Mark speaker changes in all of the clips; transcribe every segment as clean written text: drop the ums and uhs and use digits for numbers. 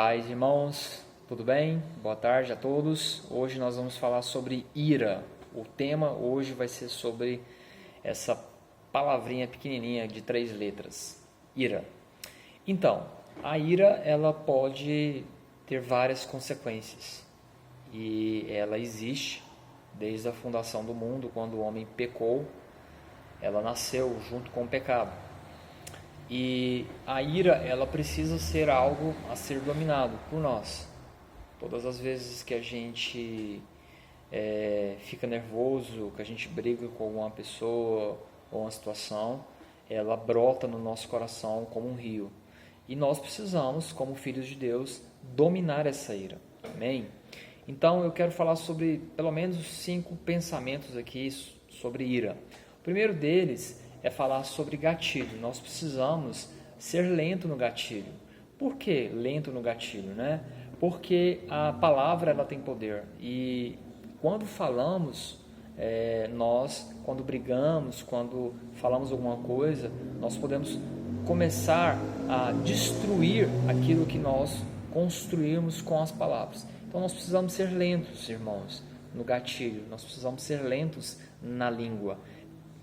Speaker 1: Paz, irmãos, tudo bem? Boa tarde a todos. Hoje nós vamos falar sobre ira. O tema hoje vai ser sobre essa palavrinha pequenininha de 3 letras, ira. Então, a ira ela pode ter várias consequências e ela existe desde a fundação do mundo, quando o homem pecou, ela nasceu junto com o pecado. E a ira, ela precisa ser algo a ser dominado por nós. Todas as vezes que a gente fica nervoso, que a gente briga com alguma pessoa ou uma situação, ela brota no nosso coração como um rio. E nós precisamos, como filhos de Deus, dominar essa ira. Amém? Então eu quero falar sobre pelo menos 5 pensamentos aqui sobre ira. O primeiro deles é falar sobre gatilho. Nós precisamos ser lento no gatilho. Por que lento no gatilho, né? Porque a palavra ela tem poder e quando falamos, nós, quando brigamos, quando falamos alguma coisa, nós podemos começar a destruir aquilo que nós construímos com as palavras. Então nós precisamos ser lentos, irmãos, no gatilho. Nós precisamos ser lentos na língua.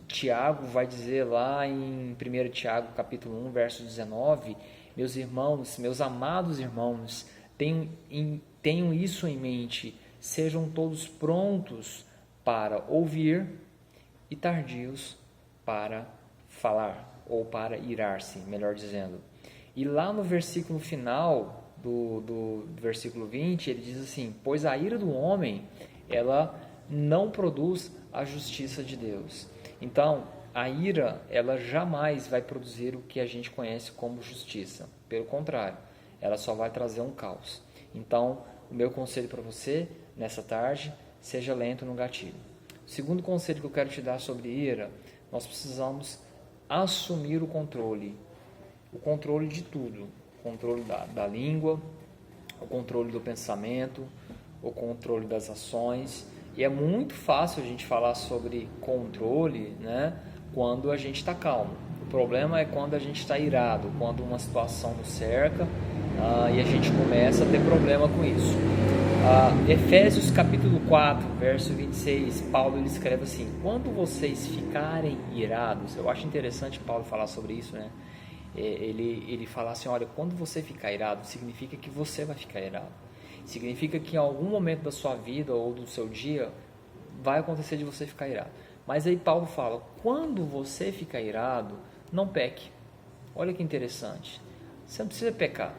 Speaker 1: Tiago vai dizer lá em 1 Tiago capítulo 1, verso 19, meus irmãos, meus amados irmãos, tenham isso em mente, sejam todos prontos para ouvir e tardios para falar, ou para irar-se, melhor dizendo. E lá no versículo final do versículo 20, ele diz assim, pois a ira do homem, ela não produz a justiça de Deus. Então, a ira, ela jamais vai produzir o que a gente conhece como justiça. Pelo contrário, ela só vai trazer um caos. Então, o meu conselho para você, nessa tarde, seja lento no gatilho. O segundo conselho que eu quero te dar sobre ira, nós precisamos assumir o controle de tudo. O controle da língua, o controle do pensamento, o controle das ações. E é muito fácil a gente falar sobre controle, né, quando a gente está calmo. O problema é quando a gente está irado, quando uma situação nos cerca e a gente começa a ter problema com isso. Efésios capítulo 4, verso 26, Paulo ele escreve assim, quando vocês ficarem irados, eu acho interessante Paulo falar sobre isso, né? Ele fala assim, olha, quando você ficar irado, significa que você vai ficar irado. Significa que em algum momento da sua vida ou do seu dia vai acontecer de você ficar irado. Mas aí Paulo fala, quando você ficar irado, não peque. Olha que interessante. Você não precisa pecar.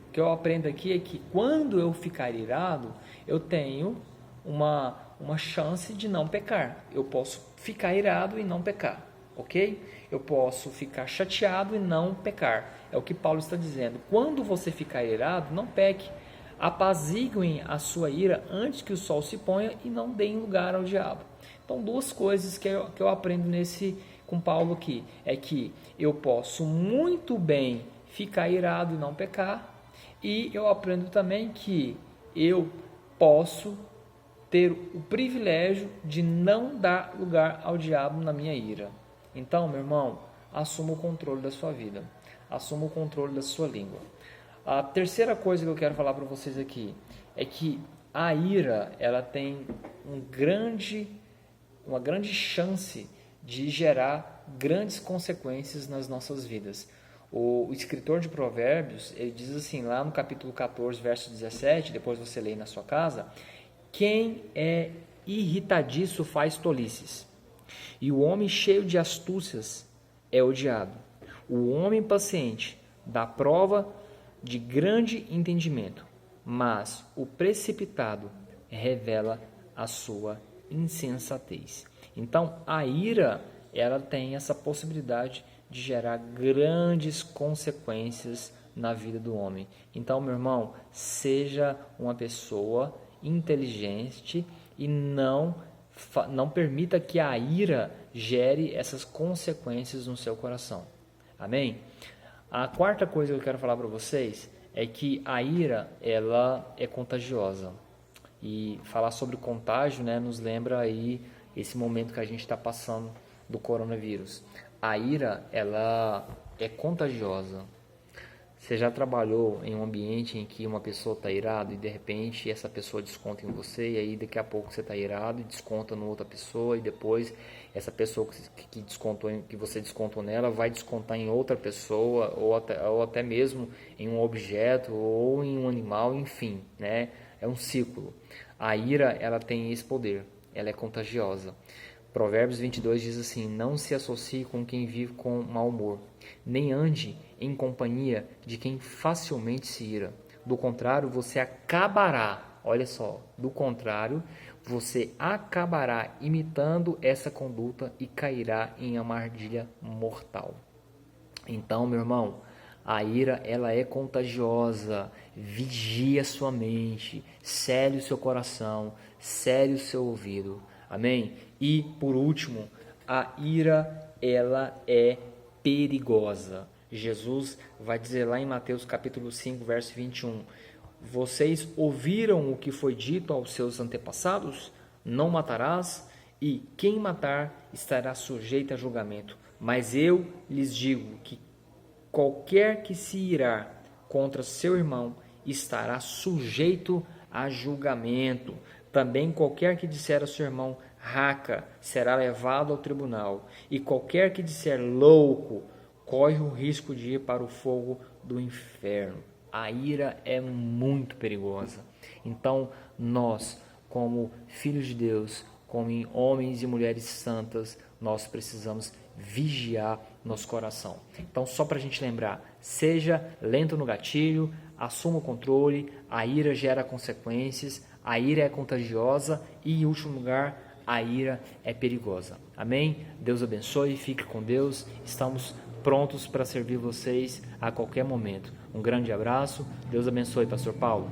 Speaker 1: O que eu aprendo aqui é que quando eu ficar irado, eu tenho uma chance de não pecar. Eu posso ficar irado e não pecar. Ok? Eu posso ficar chateado e não pecar. É o que Paulo está dizendo. Quando você ficar irado, não peque. Apaziguem a sua ira antes que o sol se ponha e não deem lugar ao diabo. Então, 2 coisas que eu aprendo com Paulo aqui. É que eu posso muito bem ficar irado e não pecar. E eu aprendo também que eu posso ter o privilégio de não dar lugar ao diabo na minha ira. Então, meu irmão, assuma o controle da sua vida. Assuma o controle da sua língua. A terceira coisa que eu quero falar para vocês aqui é que a ira ela tem uma grande chance de gerar grandes consequências nas nossas vidas. O escritor de Provérbios, ele diz assim, lá no capítulo 14, verso 17, depois você lê na sua casa, quem é irritadiço faz tolices, e o homem cheio de astúcias é odiado. O homem paciente dá prova de grande entendimento, mas o precipitado revela a sua insensatez. Então, a ira, ela tem essa possibilidade de gerar grandes consequências na vida do homem. Então, meu irmão, seja uma pessoa inteligente e não permita que a ira gere essas consequências no seu coração. Amém? A quarta coisa que eu quero falar para vocês é que a ira, ela é contagiosa. E falar sobre contágio, né, nos lembra aí esse momento que a gente está passando do coronavírus. A ira, ela é contagiosa. Você já trabalhou em um ambiente em que uma pessoa está irado e de repente essa pessoa desconta em você, e aí daqui a pouco você está irado e desconta em outra pessoa, e depois essa pessoa que descontou, que você descontou nela vai descontar em outra pessoa, ou até mesmo em um objeto ou em um animal, enfim, né? É um ciclo. A ira, ela tem esse poder, ela é contagiosa. Provérbios 22 diz assim: não se associe com quem vive com mau humor, nem ande em companhia de quem facilmente se ira. Do contrário, você acabará, olha só, do contrário, você acabará imitando essa conduta e cairá em uma armadilha mortal. Então, meu irmão, a ira, ela é contagiosa. Vigie a sua mente, cele o seu coração, cele o seu ouvido. Amém? E, por último, a ira, ela é perigosa. Jesus vai dizer lá em Mateus capítulo 5, verso 21, vocês ouviram o que foi dito aos seus antepassados? Não matarás, e quem matar estará sujeito a julgamento. Mas eu lhes digo que qualquer que se irar contra seu irmão estará sujeito a julgamento. Também qualquer que disser a seu irmão raca será levado ao tribunal, e qualquer que disser louco corre o risco de ir para o fogo do inferno. A ira é muito perigosa. Então, nós, como filhos de Deus, como homens e mulheres santas, nós precisamos vigiar nosso coração. Então, só para a gente lembrar, seja lento no gatilho, assuma o controle, a ira gera consequências, a ira é contagiosa e, em último lugar, a ira é perigosa. Amém? Deus abençoe, fique com Deus, estamos prontos para servir vocês a qualquer momento. Um grande abraço, Deus abençoe, Pastor Paulo.